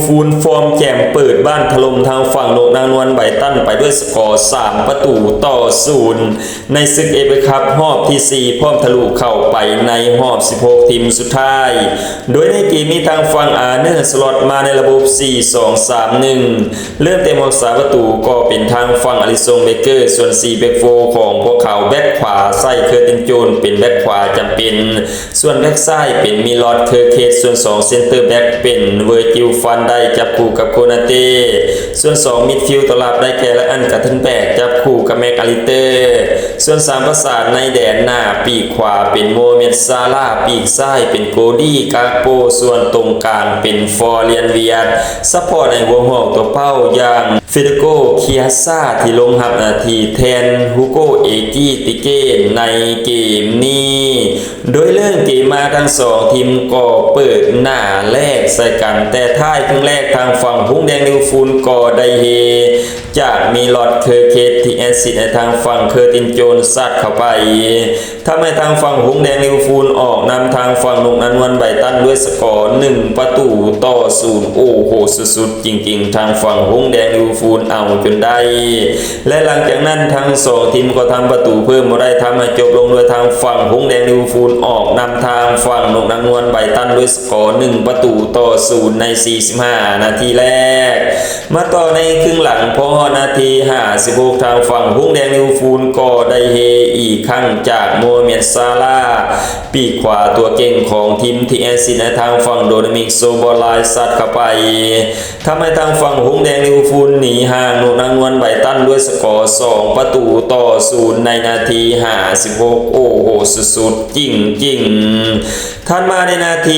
ฟูลฟอร์มแจ่มเปิดบ้านถล่มทางฝั่งนกนางนวลไบตันไปด้วยสกอร์3-0ในศึกเอฟเอคัพรอบที่4พร้อมทะลุเข้าไปในรอบ16ทีมสุดท้ายโดยในเกมนี้ทางฝั่งอาร์เนอร์สล็อตมาในระบบ 4-2-3-1 เริ่มเต็มรักษาประตูก็เป็นทางฝั่งอลิซงเบเกอร์ส่วน4แบ็คโฟของพวกเขาแบ็คขวาใส่เคอร์ตินโจนเป็นแบ็คขวาจำเป็นส่วนแบ็คซ้ายเป็นมิลอดเคอร์เคสส่วน2เซนเตอร์แบ็คเป็นเวอร์จิลฟันได้จับคู่กับโคนาเต้ส่วน2มิดฟิลด์ตัวรับได้แก่ละอันกับทันแบกจับคู่กับแม็กอาลิเตอร์ส่วน3ประสานในแดนหน้าปีกขวาเป็นโมเมดซาลาปีกซ้ายเป็นโกดี้กาโปส่วนตรงกลางเป็นฟอร์เรียนเวียดซัพพอร์ตในหัวหอกตัวเป้าอย่างเฟเดโกเคียซ่าที่ลงหับนาทีแทนฮูโกเอจิติเกนในเกมนี้โดยเรื่องเกมมาทั้ง2ทีมก็เปิดหน้าแรกใส่กันแต่ท้ายครึ่งแรกทางฝั่งหุ้งแดงลิวฟูลก็ได้เฮจากมีลอดเคอร์เคสที่แอซิดในทางฝั่งเคอร์ตินโจนซัดเข้าไปทำให้ทางฝั่งหุ้งแดงลิวฟูลออกนำทางฝั่งนกนางนวลไบตันด้วยสกอร์1-0โอ้โหสุดๆจริงๆทางฝั่งหุ้งแดงลิวฟูลเอาจนได้และหลังจากนั้นทั้ง2ทีมก็ทำประตูเพิ่มมาได้ทำให้จบลงโดยทางฝั่งหุ้งแดงลิวฟูลออกนำทางฝั่งนกนางนวลไบตันด้วยสกอร์1-0ใน45นาทีแรกมาต่อในครึ่งหลังพอนาที56ทางฝั่งหุ้งแดงลิวฟูลก็ได้เฮอีกครั้งจากโมเมดซาลาปีกขวาตัวเก่งของทีมทีเอซิในทางฝั่งโดนามิกโซบอลไลซัดเข้าไปทำให้ทางฝั่งหุ้งแดงลิวฟูลหนีห่างนกนางนวลไบตันด้วยสกอร์2-0ในนาที56โอ้โหสุดๆจริงๆถัดมาในนาที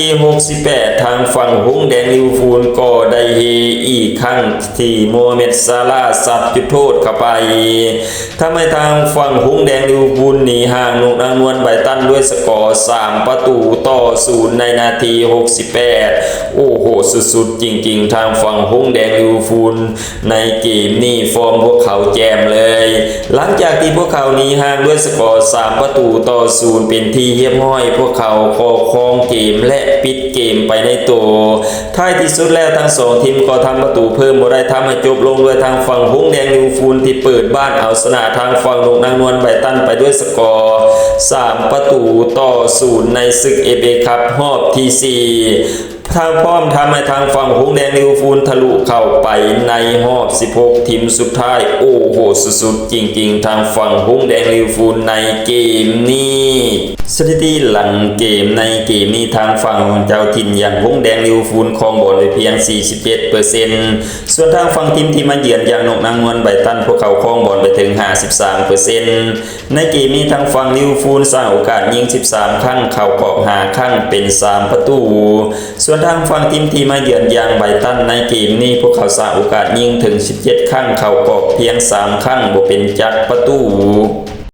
68ทางฝั่งหุ้งแดงลิวฟูลก็ได้เฮอีกครั้งที่โมเมดซาลาซัดจุดโทษเข้าไปทำให้ทางฝั่งหุ้งแดงลิวฟูลหนีห่างนกนางนวลไบตันด้วยสกอร์3-0ในนาที68โอ้โหสุดๆจริงๆทางฝั่งหุ้งแดงลิวฟูลในเกมนี้ฟอร์มพวกเขาแจมเลยหลังจากที่พวกเขาหนีห่างด้วยสกอร์3-0เป็นที่เรียบร้อยพวกเขาครองเกมและปิดเกมไปในตัวท้ายที่สุดแล้วทั้ง2ทีมก็ทำประตูเพิ่มมาได้ทำให้จบลงด้วยทางฝั่งหุ้งแดงลิวฟูลที่เปิดบ้านเอาชนะทางฝั่งนกนางนวลไบตันไปด้วยสกอร์3-0ในศึกเอฟเอคัพรอบที่4ทางพร้อมทำให้ทางฝั่งหุ้งแดงลิวฟูลทะลุเข้าไปในรอบ16ทีมสุดท้ายโอ้โหสุดๆจริงๆทางฝั่งหุ้งแดงลิวฟูลในเกมนี้สถิติหลังเกมในเกมนี้ทางฝั่งเจ้าถิ่นอย่างหุ้งแดงลิวฟูลครองบอลไปเพียง 47% ส่วนทางฝั่งทีมที่มาเยือนอย่างนกนางนวลไบตันพวกเขาครองบอลไปถึง 53% ในเกมนี้ทางฝั่งลิวฟูลสร้างโอกาสยิง13ครั้งเข้ากรอบ5ครั้งเป็น3ประตูส่วนทางฝั่งทีมที่มาเยือนอย่างไบตันในเกมนี้พวกเขาสร้างโอกาสยิงถึง17ครั้งเข้ากรอบเพียง3ครั้งบ่เป็นจักประตู